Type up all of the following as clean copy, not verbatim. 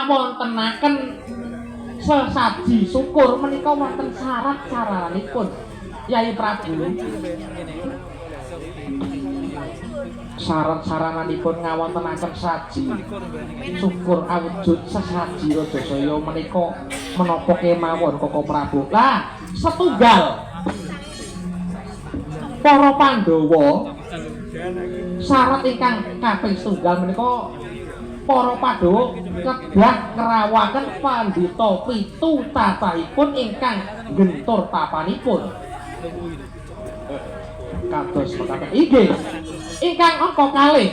ngawontenaken sesaji syukur menika wonten syarat-syaratipun Yai Prabu. Syarat-syaratipun ngawontenaken saji syukur awujud sesaji Rajasaya menika menapa kemawon Koko Prabu. Lah setunggal para Pandhawa syarat ingkang kaping setunggal menika para Pandhawa kedah ngrawakaken pandhita 7 cacahipun ingkang gentur tapanipun. Kados mekaten inggih ingkang angka kalih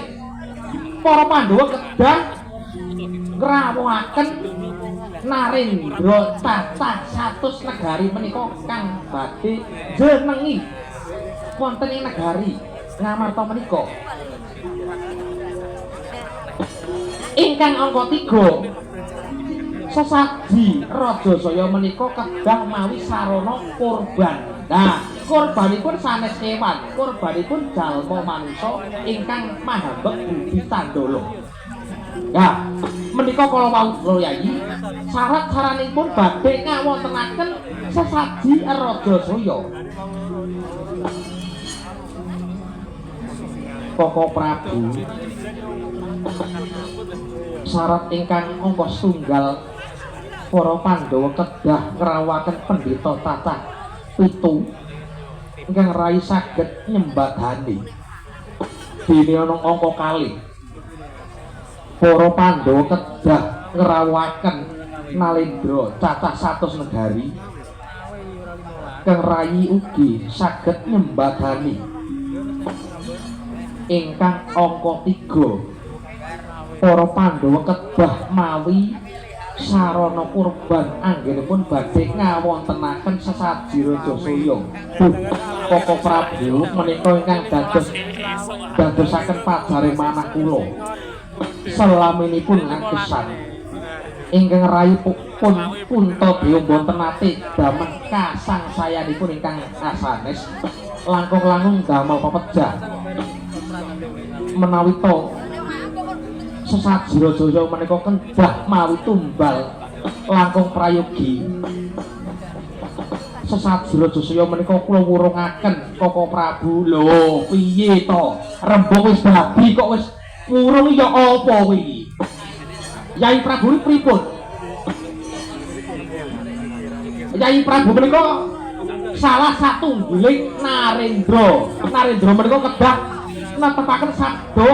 para Pandhawa kedah ngrawakaken Narendra cacah 100 negari menika kang badhe jenengi wonten ing negari Ngamarta menika. Ingkang angka 3 sesaji Rajasaya menika kedah mawi sarana kurban. Nah, kurbanipun sanes kewan, kurbanipun jalma manungsa ingkang mahambek budi tandala. Nah, menika kala wau Yai, syarat-syaratipun badhe ngawontenaken sesaji Rajasaya. Koko Prabu, syarat ingkang angka setunggal para Pandhawa kedah ngrawakaken pendhita cacah 7 ingkang rai saged nyembadani. Dene ana angka kalih para Pandhawa kedah ngrawakaken Nalendra cacah 100 negari kang rai ugi saged nyembadani. Ingkang angka 3 para Pandhawa kedah mawi sarana kurban anggenipun badhe ngawontenaken sesaji Rajasaya. Koko Prabu menika ingkang dadosaken pajare manah kula selaminipun ngakesan ingkang rayi pun Puntadewa boten nate damel kasangsayanipun ingkang asanes langkung-langkung damel pepejah menawi to sesaji Rajasaya menika kedah mawi tumbal langkung prayogi. Sesaji Rajasaya menika kula wurungaken Koko Prabu. Lho piye to rembug wis babi kok wis wurung ya apa kuwi? Yai Prabu pripun? Yai Prabu menika salah satunggiling Narendra menika kedah netepaken sabda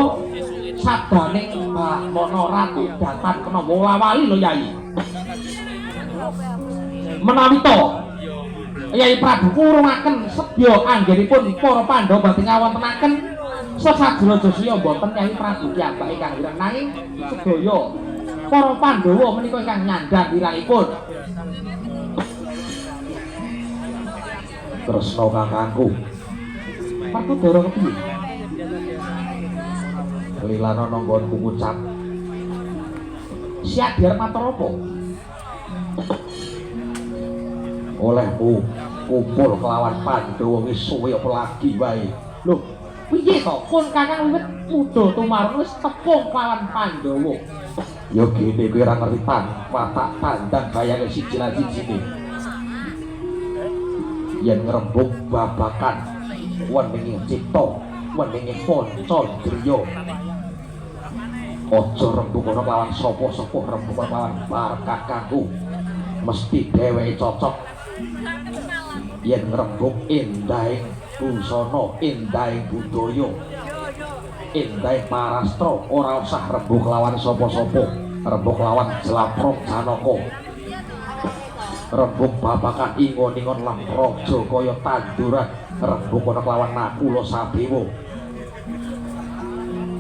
sabdane Mbahmana Ratu Datan kena wola-wali lho Yai. Menawi to Yai Prabu kurungaken sedya anggenipun para Pandhawa badhe ngawontenaken sesaji Rajasaya boten Yai Prabu piyambak ingkang ireng nanging sedaya para Pandhawa menika ingkang nyandang wirangipun. Tresna kakangku. Perkudara kepiye? Kelilana nanggonku ngucap. Siap biar matur apa? Olehmu kumpul kelawan Pandhawa wis suwe apa lagi wae. Lho, piye to? Pun Kakang wiwit muda tumarun wis tepung kelawan Pandhawa. Ya gene kowe ora ngerti watak tandang bayane siji lan sijine. Yen ngrembug babakan wening cipta, wening panca driya. Aja rembug ana kelawan sapa-sapa, rembug kelawan par kakangku. Mesti dheweke cocok. Yen ngrembug endahing busana, endahing budaya, endahing parastra, ora usah rembug lawan sapa-sapa, rembug lawan Jlaprok Janaka. Rembug babakan ingon-ingon lan raja kaya tanduran, rembug ana kelawan Nakula Sadewa.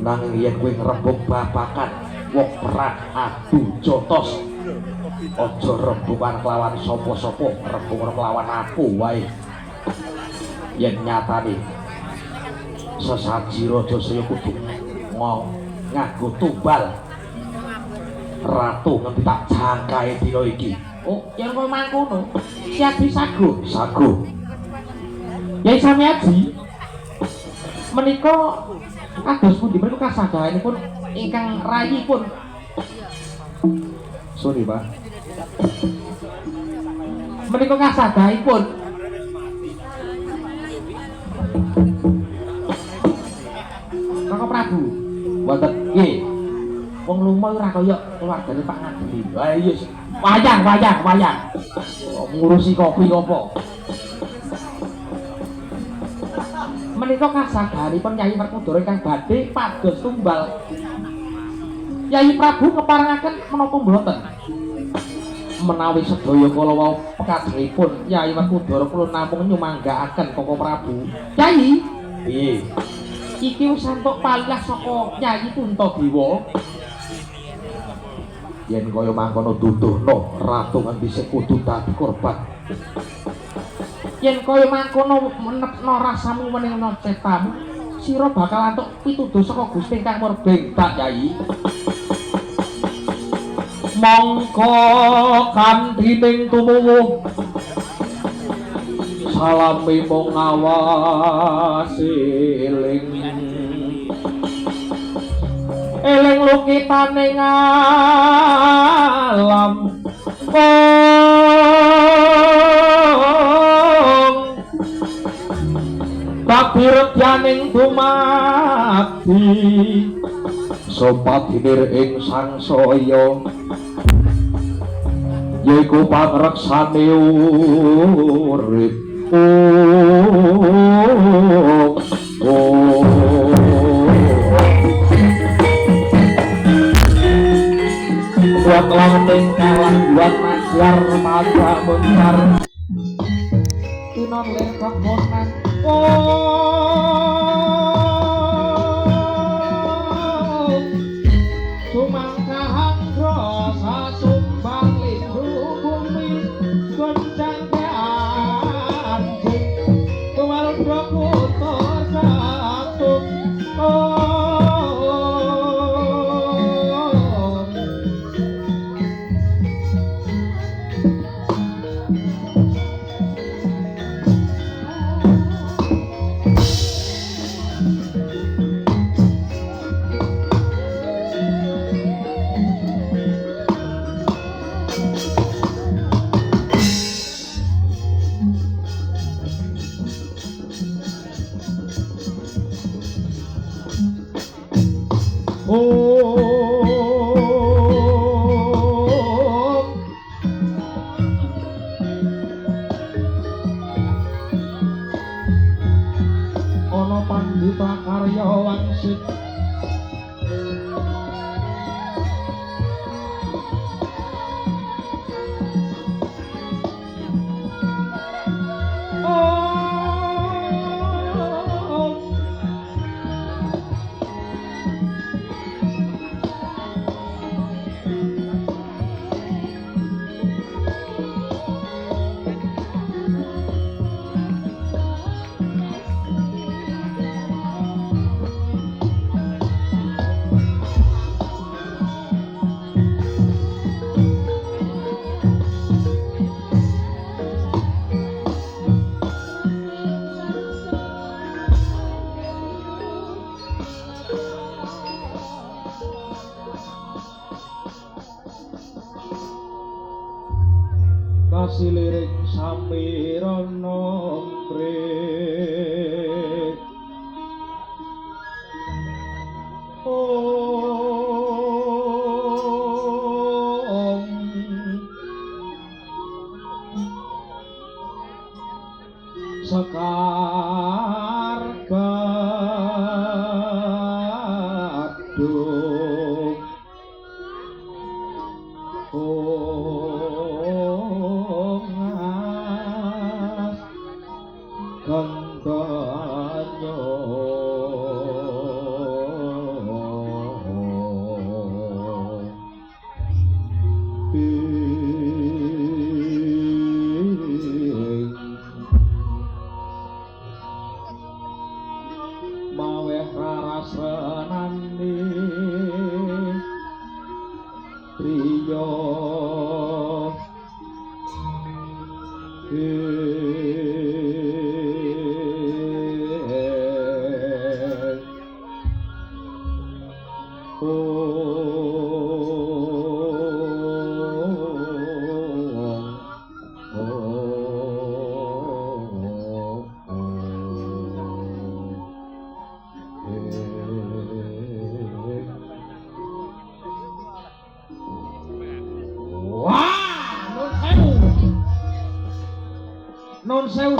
Nanging yen kowe ngrembug babakan wong perang adu jotos, aja rembugan kelawan sapa-sapa, rembug kelawan aku wae. Yen nyatane sesaji Rajasaya kudu nganggo tumbal ratu ngendi tak jangkae dina iki. Oh, yang kowe mangkono. Siadi sago. Yai Samyaji menika kados pundi menika kasadayanipun ingkang rayipun Sorry, Pak. Menika kasadhaipun. Kakang Prabu. Wonten nggih. Wong lumo ora kaya keluargane Pak Ngadi. Lah iya Wayang. ngurusi kopi apa? Menika kasadhanipun Yayi Werkudara ingkang badhe pados tumbal. Yayi Prabu keparengaken menapa mboten? Menawi sedaya kala wau pekajengipun Yayi Werkudara kula namung nyumanggaaken Kakang Prabu. Yayi, Piye? iki wis antuk palilah saka Yayi Puntadewa. Yen kaya mangkono duduhno ratu ngendi sing kudu dadi korban. Yen kaya mangkono menepno rasamu wenehna cetamu, sira bakal antuk pituduh saka Gusti Kang Murbeng, Pak Yayi. Mongko kanthi tumuwuh salami mung ngawasi eling lukitane ngalam Babi redyaning dumadi sopadinir ing sangsaya yaiku pangreksane urip buat lanting kalah buat majar pada bentar Tinon lekok bosan. Sumangkahan rasa sumbang lindu bumi goncang ke anjing kewaludo putar satu ana pandhita karya wangsit kasiliring samirana mrih Sekar gadung ongas gandanyo maweh rarasenani priya Nun sewu